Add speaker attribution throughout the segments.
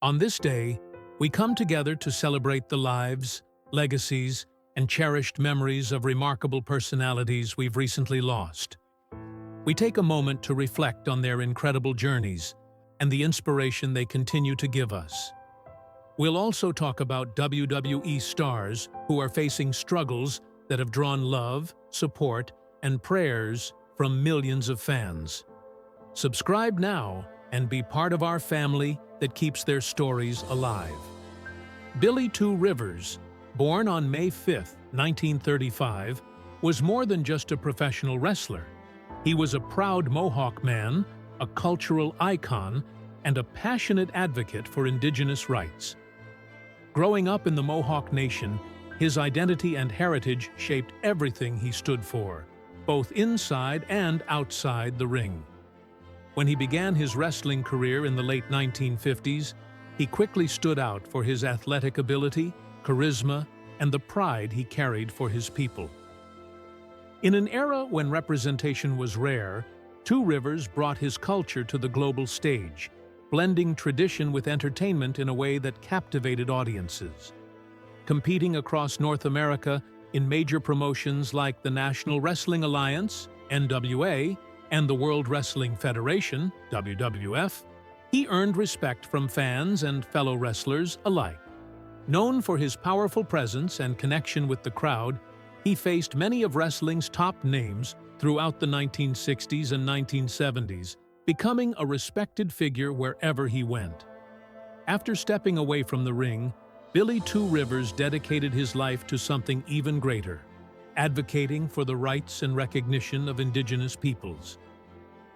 Speaker 1: On this day, we come together to celebrate the lives, legacies, and cherished memories of remarkable personalities we've recently lost. We take a moment to reflect on their incredible journeys and the inspiration they continue to give us. We'll also talk about WWE stars who are facing struggles that have drawn love, support, and prayers from millions of fans. Subscribe now and be part of our family that keeps their stories alive. Billy Two Rivers, born on May 5, 1935, was more than just a professional wrestler. He was a proud Mohawk man, a cultural icon, and a passionate advocate for indigenous rights. Growing up in the Mohawk Nation, his identity and heritage shaped everything he stood for, both inside and outside the ring. When he began his wrestling career in the late 1950s, he quickly stood out for his athletic ability, charisma, and the pride he carried for his people. In an era when representation was rare, Two Rivers brought his culture to the global stage, blending tradition with entertainment in a way that captivated audiences. Competing across North America in major promotions like the National Wrestling Alliance, NWA, and the World Wrestling Federation, WWF, he earned respect from fans and fellow wrestlers alike. Known for his powerful presence and connection with the crowd, he faced many of wrestling's top names throughout the 1960s and 1970s, becoming a respected figure wherever he went. After stepping away from the ring, Billy Two Rivers dedicated his life to something even greater, advocating for the rights and recognition of indigenous peoples.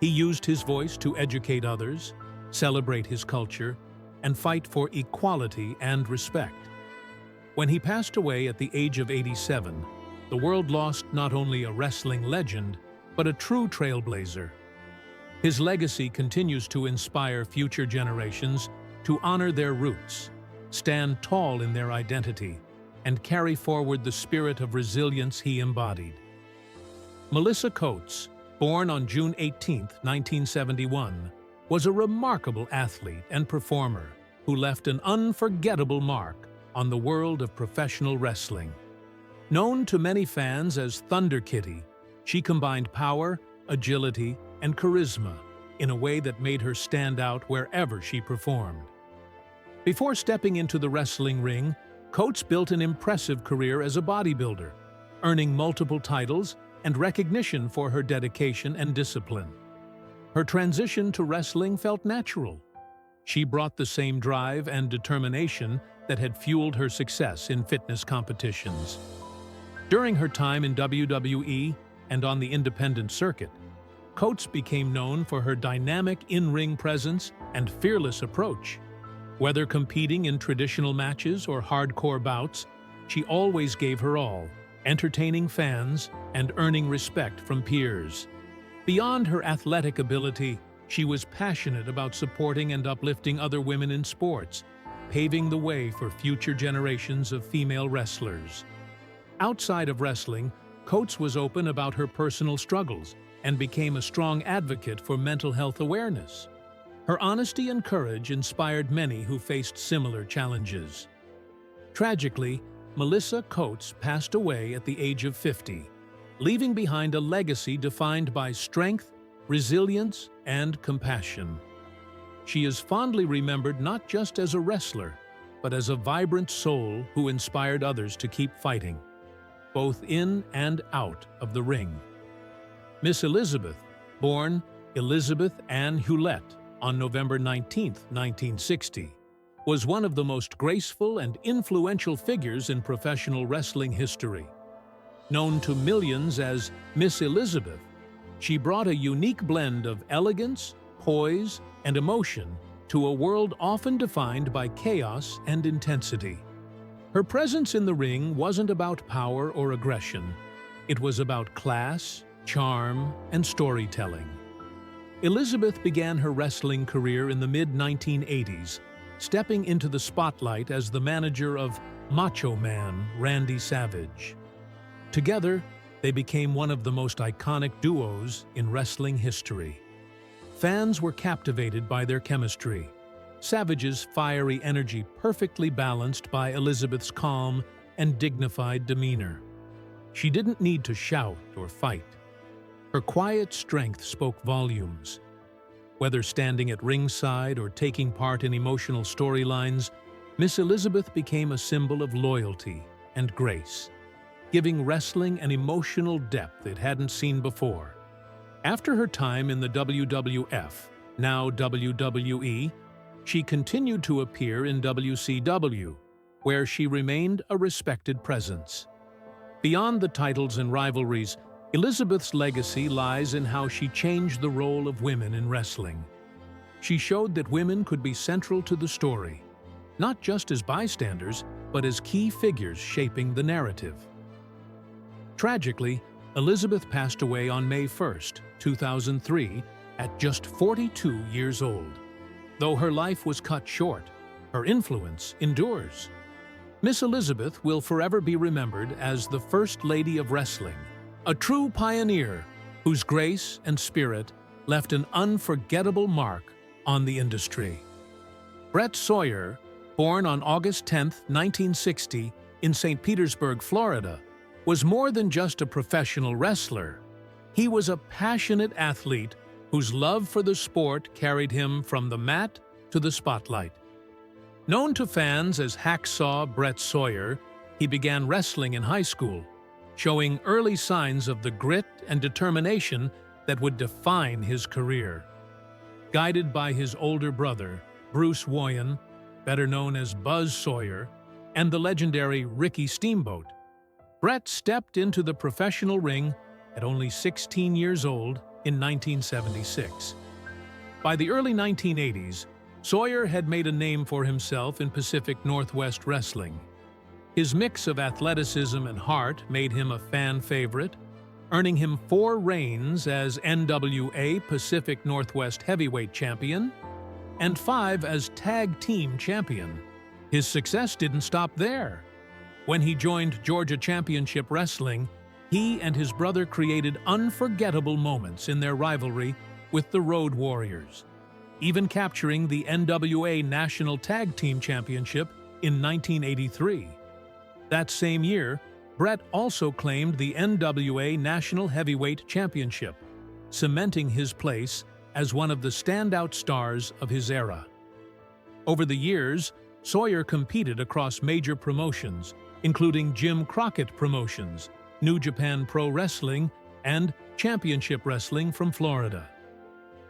Speaker 1: He used his voice to educate others, celebrate his culture, and fight for equality and respect. When he passed away at the age of 87, the world lost not only a wrestling legend, but a true trailblazer. His legacy continues to inspire future generations to honor their roots, stand tall in their identity, and carry forward the spirit of resilience he embodied. Melissa Coates, born on June 18, 1971, was a remarkable athlete and performer who left an unforgettable mark on the world of professional wrestling. Known to many fans as Thunder Kitty, she combined power, agility, and charisma in a way that made her stand out wherever she performed. Before stepping into the wrestling ring, Coates built an impressive career as a bodybuilder, earning multiple titles and recognition for her dedication and discipline. Her transition to wrestling felt natural. She brought the same drive and determination that had fueled her success in fitness competitions. During her time in WWE and on the independent circuit, Coates became known for her dynamic in-ring presence and fearless approach. Whether competing in traditional matches or hardcore bouts, she always gave her all, entertaining fans and earning respect from peers. Beyond her athletic ability, she was passionate about supporting and uplifting other women in sports, paving the way for future generations of female wrestlers. Outside of wrestling, Coates was open about her personal struggles and became a strong advocate for mental health awareness. Her honesty and courage inspired many who faced similar challenges. Tragically, Melissa Coates passed away at the age of 50, leaving behind a legacy defined by strength, resilience, and compassion. She is fondly remembered not just as a wrestler, but as a vibrant soul who inspired others to keep fighting, both in and out of the ring. Miss Elizabeth, born Elizabeth Ann Hewlett on November 19, 1960, was one of the most graceful and influential figures in professional wrestling history. Known to millions as Miss Elizabeth, she brought a unique blend of elegance, poise, and emotion to a world often defined by chaos and intensity. Her presence in the ring wasn't about power or aggression. It was about class, charm, and storytelling. Elizabeth began her wrestling career in the mid-1980s, stepping into the spotlight as the manager of Macho Man, Randy Savage. Together, they became one of the most iconic duos in wrestling history. Fans were captivated by their chemistry, Savage's fiery energy perfectly balanced by Elizabeth's calm and dignified demeanor. She didn't need to shout or fight. Her quiet strength spoke volumes. Whether standing at ringside or taking part in emotional storylines, Miss Elizabeth became a symbol of loyalty and grace, giving wrestling an emotional depth it hadn't seen before. After her time in the WWF, now WWE, she continued to appear in WCW, where she remained a respected presence. Beyond the titles and rivalries, Elizabeth's legacy lies in how she changed the role of women in wrestling. She showed that women could be central to the story, not just as bystanders, but as key figures shaping the narrative. Tragically, Elizabeth passed away on May 1, 2003, at just 42 years old. Though her life was cut short, her influence endures. Miss Elizabeth will forever be remembered as the First Lady of Wrestling, a true pioneer whose grace and spirit left an unforgettable mark on the industry. Brett Sawyer, born on August 10, 1960, in St. Petersburg, Florida, was more than just a professional wrestler. He was a passionate athlete whose love for the sport carried him from the mat to the spotlight. Known to fans as Hacksaw Brett Sawyer, he began wrestling in high school, showing early signs of the grit and determination that would define his career. Guided by his older brother, Bruce Woyan, better known as Buzz Sawyer, and the legendary Ricky Steamboat, Brett stepped into the professional ring at only 16 years old in 1976. By the early 1980s, Sawyer had made a name for himself in Pacific Northwest wrestling. His mix of athleticism and heart made him a fan favorite, earning him 4 reigns as NWA Pacific Northwest Heavyweight Champion and 5 as Tag Team Champion. His success didn't stop there. When he joined Georgia Championship Wrestling, he and his brother created unforgettable moments in their rivalry with the Road Warriors, even capturing the NWA National Tag Team Championship in 1983. That same year, Brett also claimed the NWA National Heavyweight Championship, cementing his place as one of the standout stars of his era. Over the years, Sawyer competed across major promotions, including Jim Crockett Promotions, New Japan Pro Wrestling, and Championship Wrestling from Florida.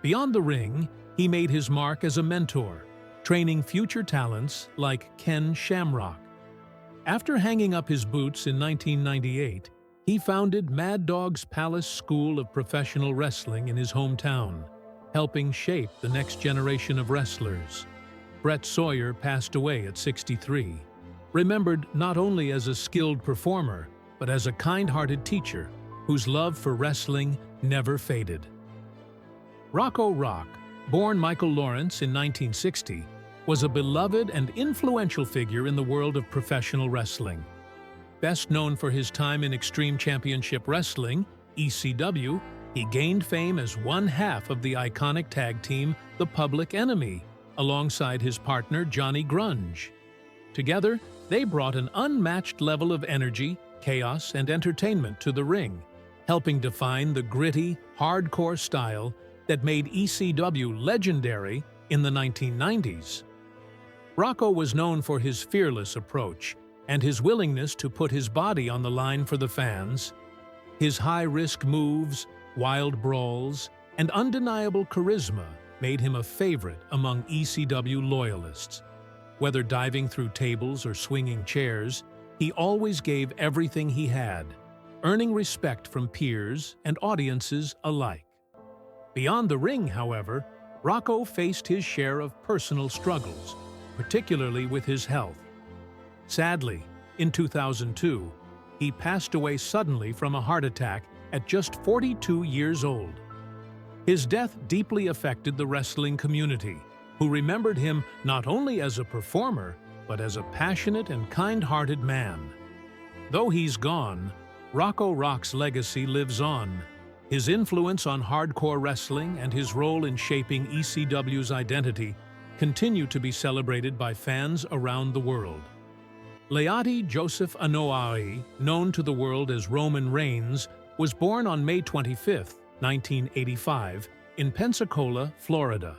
Speaker 1: Beyond the ring, he made his mark as a mentor, training future talents like Ken Shamrock. After hanging up his boots in 1998, he founded Mad Dog's Palace School of Professional Wrestling in his hometown, helping shape the next generation of wrestlers. Brett Sawyer passed away at 63, remembered not only as a skilled performer, but as a kind-hearted teacher whose love for wrestling never faded. Rocco Rock, born Michael Lawrence in 1960, was a beloved and influential figure in the world of professional wrestling. Best known for his time in Extreme Championship Wrestling, ECW, he gained fame as one half of the iconic tag team, The Public Enemy, alongside his partner Johnny Grunge. Together, they brought an unmatched level of energy, chaos, and entertainment to the ring, helping define the gritty, hardcore style that made ECW legendary in the 1990s. Rocco was known for his fearless approach and his willingness to put his body on the line for the fans. His high-risk moves, wild brawls, and undeniable charisma made him a favorite among ECW loyalists. Whether diving through tables or swinging chairs, he always gave everything he had, earning respect from peers and audiences alike. Beyond the ring, however, Rocco faced his share of personal struggles, particularly with his health. Sadly, in 2002, he passed away suddenly from a heart attack at just 42 years old. His death deeply affected the wrestling community, who remembered him not only as a performer, but as a passionate and kind-hearted man. Though he's gone, Rocco Rock's legacy lives on. His influence on hardcore wrestling and his role in shaping ECW's identity continue to be celebrated by fans around the world. Leati Joseph Anoa'i, known to the world as Roman Reigns, was born on May 25, 1985, in Pensacola, Florida,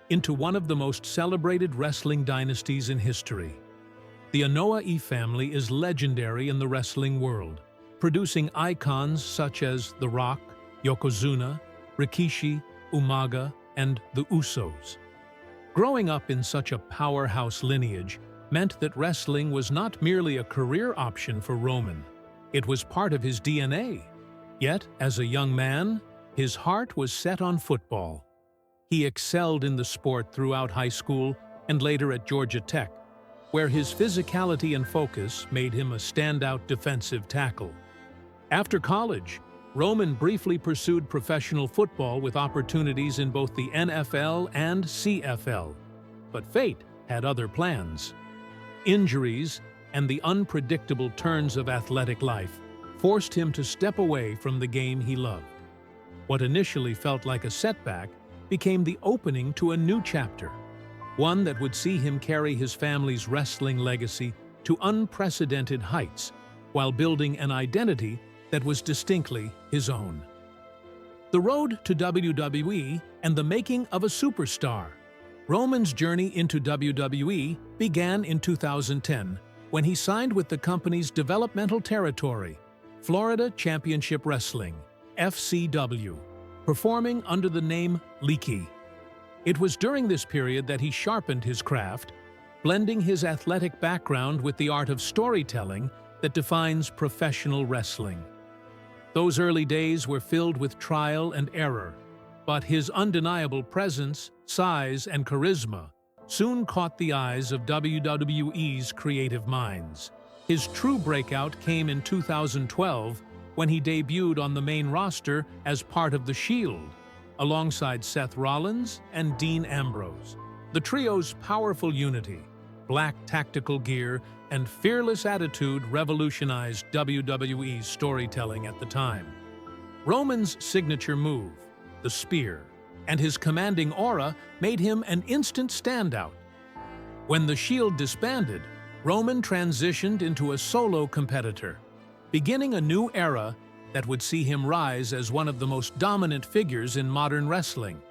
Speaker 1: into one of the most celebrated wrestling dynasties in history. The Anoa'i family is legendary in the wrestling world, producing icons such as The Rock, Yokozuna, Rikishi, Umaga, and the Usos. Growing up in such a powerhouse lineage meant that wrestling was not merely a career option for Roman. It was part of his DNA. Yet, as a young man, his heart was set on football. He excelled in the sport throughout high school and later at Georgia Tech, where his physicality and focus made him a standout defensive tackle. After college, Roman briefly pursued professional football with opportunities in both the NFL and CFL, but fate had other plans. Injuries and the unpredictable turns of athletic life forced him to step away from the game he loved. What initially felt like a setback became the opening to a new chapter, one that would see him carry his family's wrestling legacy to unprecedented heights while building an identity that was distinctly his own. The road to WWE and the making of a superstar. Roman's journey into WWE began in 2010 when he signed with the company's developmental territory, Florida Championship Wrestling, FCW, performing under the name Leaky. It was during this period that he sharpened his craft, blending his athletic background with the art of storytelling that defines professional wrestling. Those early days were filled with trial and error, but his undeniable presence, size, and charisma soon caught the eyes of WWE's creative minds. His true breakout came in 2012 when he debuted on the main roster as part of The Shield, alongside Seth Rollins and Dean Ambrose. The trio's powerful unity, black tactical gear, and fearless attitude revolutionized WWE's storytelling at the time. Roman's signature move, the spear, and his commanding aura made him an instant standout. When the Shield disbanded, Roman transitioned into a solo competitor, beginning a new era that would see him rise as one of the most dominant figures in modern wrestling.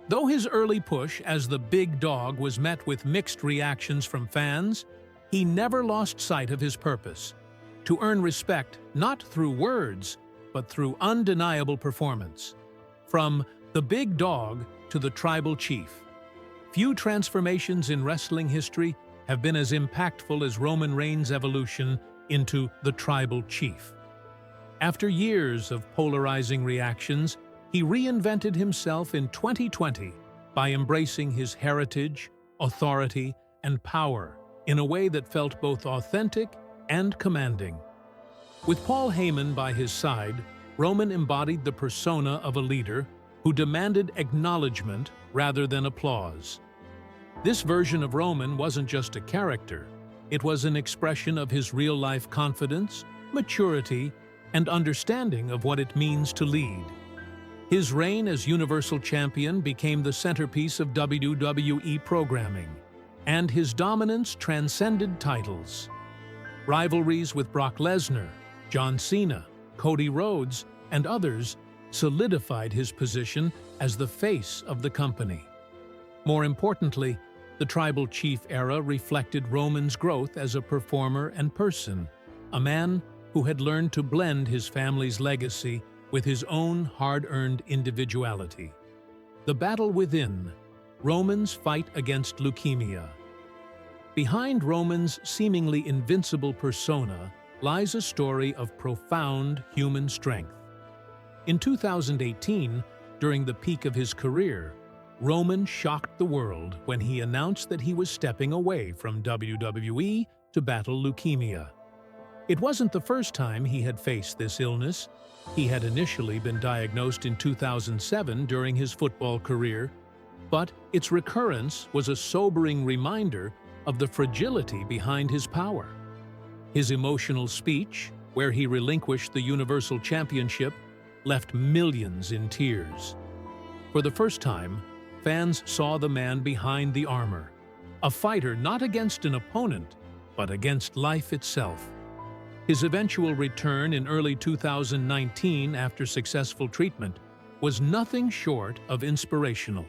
Speaker 1: Though his early push as the big dog was met with mixed reactions from fans, he never lost sight of his purpose: to earn respect not through words, but through undeniable performance. From the big dog to the tribal chief, few transformations in wrestling history have been as impactful as Roman Reigns' evolution into the tribal chief. After years of polarizing reactions, he reinvented himself in 2020 by embracing his heritage, authority, and power in a way that felt both authentic and commanding. With Paul Heyman by his side, Roman embodied the persona of a leader who demanded acknowledgement rather than applause. This version of Roman wasn't just a character, it was an expression of his real-life confidence, maturity, and understanding of what it means to lead. His reign as Universal Champion became the centerpiece of WWE programming, and his dominance transcended titles. Rivalries with Brock Lesnar, John Cena, Cody Rhodes, and others solidified his position as the face of the company. More importantly, the Tribal Chief era reflected Roman's growth as a performer and person, a man who had learned to blend his family's legacy with his own hard-earned individuality. The battle within, Roman's fight against leukemia. Behind Roman's seemingly invincible persona lies a story of profound human strength. In 2018, during the peak of his career, Roman shocked the world when he announced that he was stepping away from WWE to battle leukemia. It wasn't the first time he had faced this illness. He had initially been diagnosed in 2007 during his football career, but its recurrence was a sobering reminder of the fragility behind his power. His emotional speech, where he relinquished the Universal Championship, left millions in tears. For the first time, fans saw the man behind the armor, a fighter not against an opponent, but against life itself. His eventual return in early 2019 after successful treatment was nothing short of inspirational.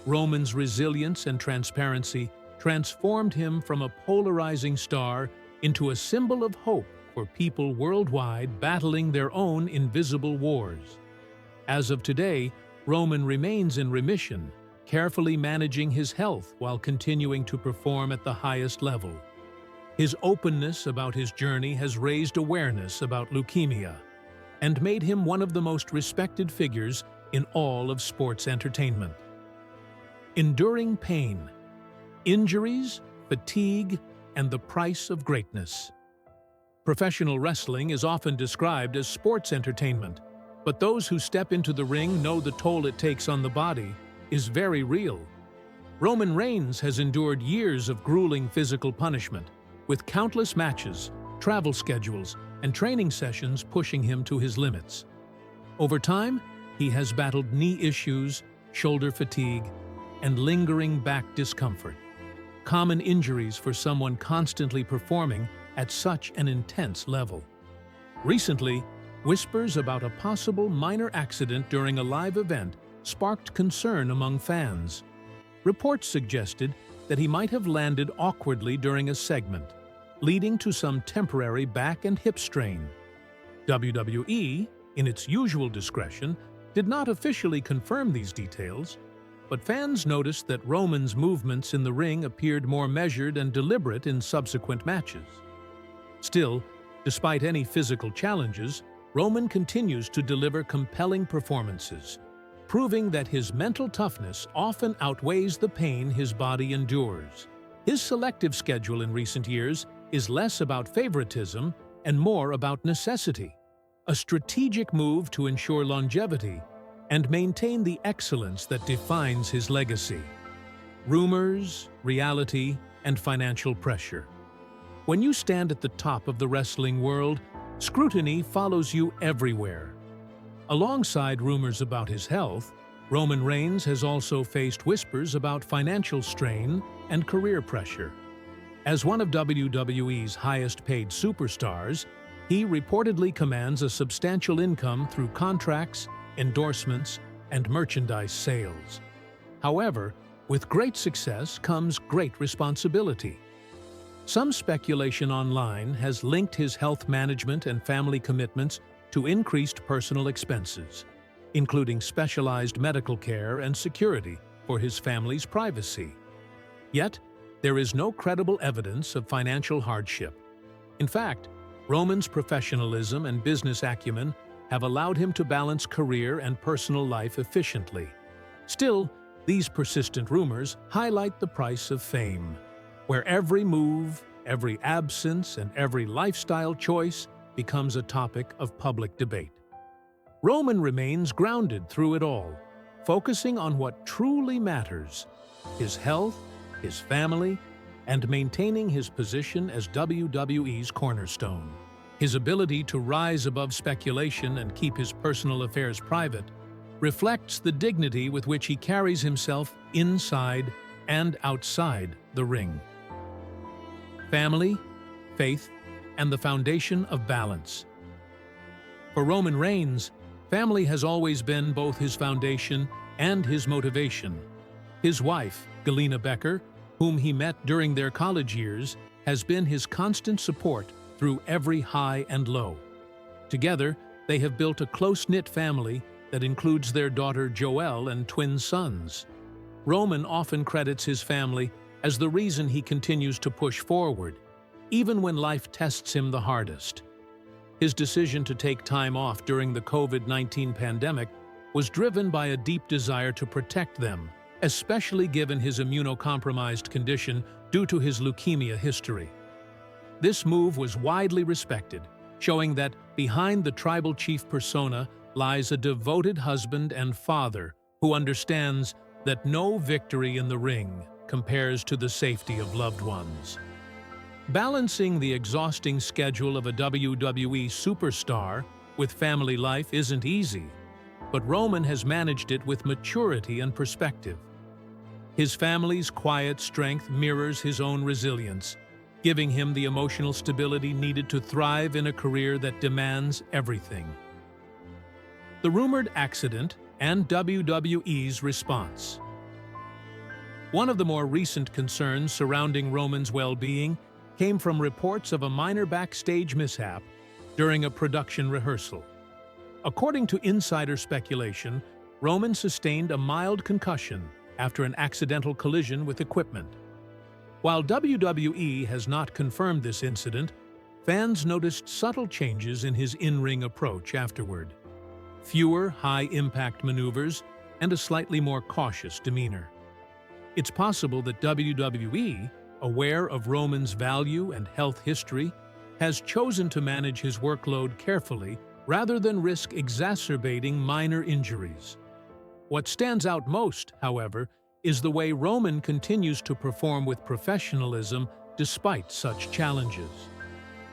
Speaker 1: Roman's resilience and transparency transformed him from a polarizing star into a symbol of hope for people worldwide battling their own invisible wars. As of today, Roman remains in remission, carefully managing his health while continuing to perform at the highest level. His openness about his journey has raised awareness about leukemia and made him one of the most respected figures in all of sports entertainment. Enduring pain, injuries, fatigue, and the price of greatness. Professional wrestling is often described as sports entertainment, but those who step into the ring know the toll it takes on the body is very real. Roman Reigns has endured years of grueling physical punishment, with countless matches, travel schedules, and training sessions pushing him to his limits. Over time, he has battled knee issues, shoulder fatigue, and lingering back discomfort, common injuries for someone constantly performing at such an intense level. Recently, whispers about a possible minor accident during a live event sparked concern among fans. Reports suggested that he might have landed awkwardly during a segment, leading to some temporary back and hip strain. WWE, in its usual discretion, did not officially confirm these details, but fans noticed that Roman's movements in the ring appeared more measured and deliberate in subsequent matches. Still, despite any physical challenges, Roman continues to deliver compelling performances, proving that his mental toughness often outweighs the pain his body endures. His selective schedule in recent years is less about favoritism and more about necessity, a strategic move to ensure longevity and maintain the excellence that defines his legacy. Rumors, reality, and financial pressure. When you stand at the top of the wrestling world, scrutiny follows you everywhere. Alongside rumors about his health, Roman Reigns has also faced whispers about financial strain and career pressure. As one of WWE's highest-paid superstars, he reportedly commands a substantial income through contracts, endorsements, and merchandise sales. However, with great success comes great responsibility. Some speculation online has linked his health management and family commitments to increased personal expenses, including specialized medical care and security for his family's privacy. Yet, there is no credible evidence of financial hardship. In fact, Roman's professionalism and business acumen have allowed him to balance career and personal life efficiently. Still, these persistent rumors highlight the price of fame, where every move, every absence, and every lifestyle choice becomes a topic of public debate. Roman remains grounded through it all, focusing on what truly matters: his health, his family, and maintaining his position as WWE's cornerstone. His ability to rise above speculation and keep his personal affairs private reflects the dignity with which he carries himself inside and outside the ring. Family, faith, and the foundation of balance. For Roman Reigns, family has always been both his foundation and his motivation. His wife, Galina Becker, whom he met during their college years, has been his constant support through every high and low. Together, they have built a close-knit family that includes their daughter Joelle and twin sons. Roman often credits his family as the reason he continues to push forward, even when life tests him the hardest. His decision to take time off during the COVID-19 pandemic was driven by a deep desire to protect them, especially given his immunocompromised condition due to his leukemia history. This move was widely respected, showing that behind the tribal chief persona lies a devoted husband and father who understands that no victory in the ring compares to the safety of loved ones. Balancing the exhausting schedule of a WWE superstar with family life isn't easy, but Roman has managed it with maturity and perspective. His family's quiet strength mirrors his own resilience, giving him the emotional stability needed to thrive in a career that demands everything. The rumored accident and WWE's response. One of the more recent concerns surrounding Roman's well-being came from reports of a minor backstage mishap during a production rehearsal. According to insider speculation, Roman sustained a mild concussion after an accidental collision with equipment. While WWE has not confirmed this incident, fans noticed subtle changes in his in-ring approach afterward. Fewer high-impact maneuvers and a slightly more cautious demeanor. It's possible that WWE, aware of Roman's value and health history, has chosen to manage his workload carefully rather than risk exacerbating minor injuries. What stands out most, however, is the way Roman continues to perform with professionalism despite such challenges.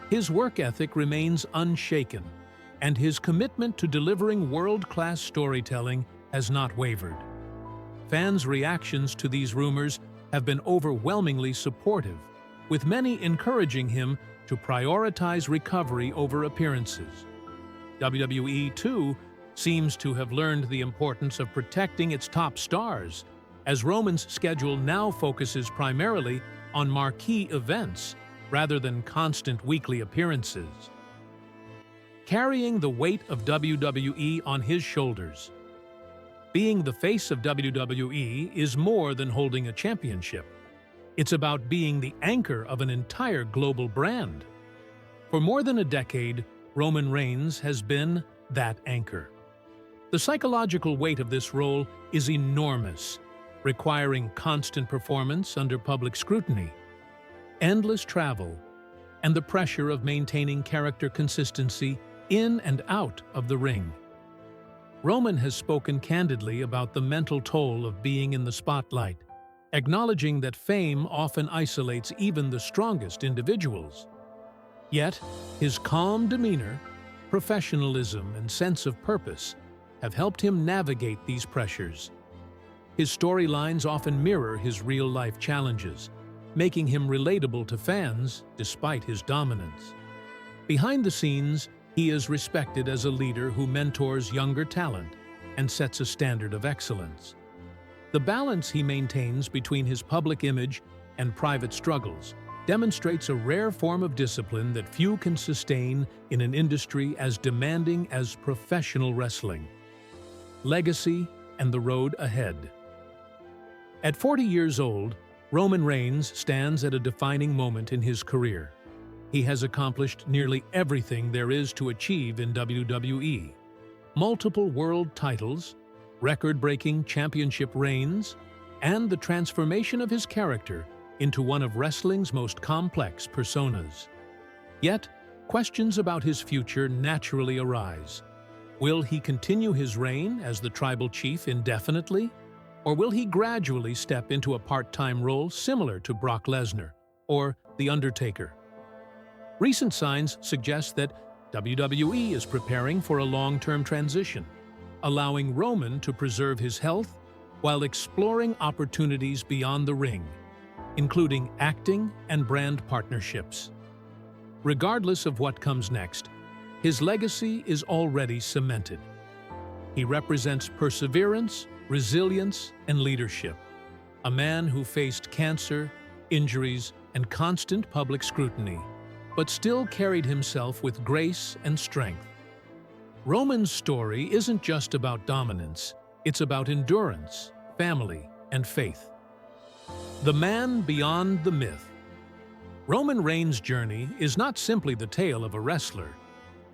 Speaker 1: His work ethic remains unshaken, and his commitment to delivering world-class storytelling has not wavered. Fans' reactions to these rumors have been overwhelmingly supportive, with many encouraging him to prioritize recovery over appearances. WWE, too, seems to have learned the importance of protecting its top stars, as Roman's schedule now focuses primarily on marquee events rather than constant weekly appearances. Carrying the weight of WWE on his shoulders. Being the face of WWE is more than holding a championship. It's about being the anchor of an entire global brand. For more than a decade, Roman Reigns has been that anchor. The psychological weight of this role is enormous, requiring constant performance under public scrutiny, endless travel, and the pressure of maintaining character consistency in and out of the ring. Roman has spoken candidly about the mental toll of being in the spotlight, acknowledging that fame often isolates even the strongest individuals. Yet, his calm demeanor, professionalism, and sense of purpose have helped him navigate these pressures. His storylines often mirror his real-life challenges, making him relatable to fans despite his dominance. Behind the scenes, he is respected as a leader who mentors younger talent and sets a standard of excellence. The balance he maintains between his public image and private struggles demonstrates a rare form of discipline that few can sustain in an industry as demanding as professional wrestling. Legacy and the road ahead. At 40 years old, Roman Reigns stands at a defining moment in his career. He has accomplished nearly everything there is to achieve in WWE. Multiple world titles, record-breaking championship reigns, and the transformation of his character into one of wrestling's most complex personas. Yet, questions about his future naturally arise. Will he continue his reign as the tribal chief indefinitely? Or will he gradually step into a part-time role similar to Brock Lesnar or The Undertaker? Recent signs suggest that WWE is preparing for a long-term transition, allowing Roman to preserve his health while exploring opportunities beyond the ring, including acting and brand partnerships. Regardless of what comes next, his legacy is already cemented. He represents perseverance, resilience, and leadership, a man who faced cancer, injuries, and constant public scrutiny, but still carried himself with grace and strength. Roman's story isn't just about dominance, it's about endurance, family, and faith. The man beyond the myth. Roman Reigns' journey is not simply the tale of a wrestler.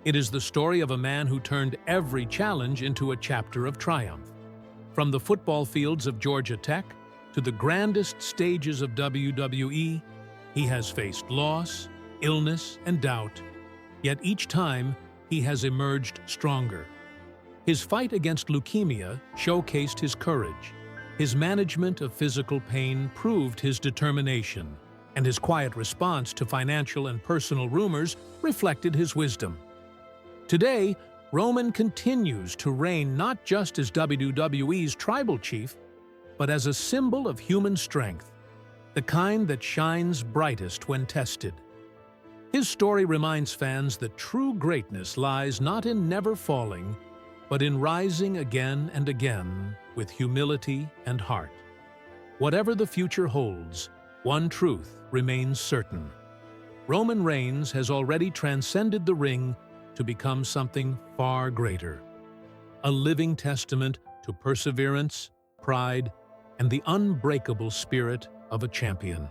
Speaker 1: It is the story of a man who turned every challenge into a chapter of triumph. From the football fields of Georgia Tech to the grandest stages of WWE, he has faced loss, illness, and doubt, yet each time he has emerged stronger. His fight against leukemia showcased his courage. His management of physical pain proved his determination, and his quiet response to financial and personal rumors reflected his wisdom. Today, Roman continues to reign not just as WWE's tribal chief, but as a symbol of human strength, the kind that shines brightest when tested. His story reminds fans that true greatness lies not in never falling, but in rising again and again with humility and heart. Whatever the future holds, one truth remains certain. Roman Reigns has already transcended the ring to become something far greater. A living testament to perseverance, pride, and the unbreakable spirit of a champion.